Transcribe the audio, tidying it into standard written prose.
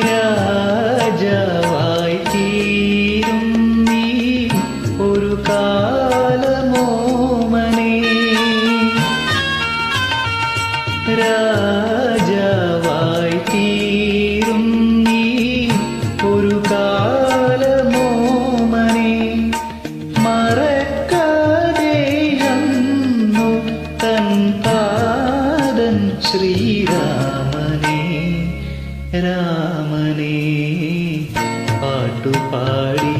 രാജാവായി തീരും നീ ഒരു കാലമോമനേ. രാജാവായി തീരും നീ ഒരു കാലമോമനേ. മറക്കാതെയന്നു തൻ പാദൻ ശ്രീരാമനേ. രാമനേ പാട്ടുപാടി